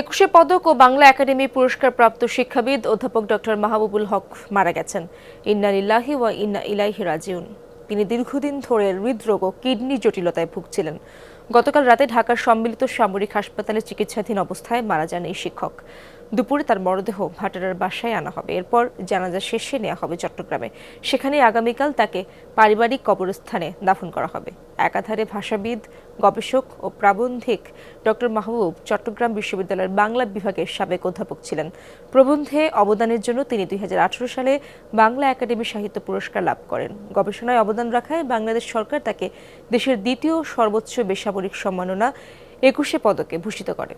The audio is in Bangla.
একুশে পদক ও বাংলা একাডেমি পুরস্কার প্রাপ্ত শিক্ষাবিদ অধ্যাপক ডক্টর মাহবুবুল হক মারা গেছেন। ইন্না লিল্লাহি ওয়া ইন্না ইলাইহি রাজিউন। তিনি দীর্ঘদিন ধরে হৃদরোগ ও কিডনি জটিলতায় ভুগছিলেন। গতকাল রাতে ঢাকার সম্মিলিত সামরিক হাসপাতালে চিকিৎসাধীন অবস্থায় মারা যান এই শিক্ষক। দুপুরে তার মরদেহ ভাটারার বাসায় আনা হবে। এরপর জানাজা শেষে নেওয়া হবে চট্টগ্রামে। সেখানে আগামীকাল তাকে পারিবারিক কবরস্থানে দাফন করা হবে। একাধারে ভাষাবিদ, গবেষক ও প্রাবন্ধিক ডক্টর মাহবুব চট্টগ্রাম বিশ্ববিদ্যালয়ের বাংলা বিভাগের সাবেক অধ্যাপক ছিলেন। প্রবন্ধে অবদানের জন্য তিনি 2018 সালে বাংলা একাডেমি সাহিত্য পুরস্কার লাভ করেন। গবেষণায় অবদান রাখায় বাংলাদেশ সরকার তাকে দেশের দ্বিতীয় সর্বোচ্চ বেসামরিক সম্মাননা 21 পদকে ভূষিত করে।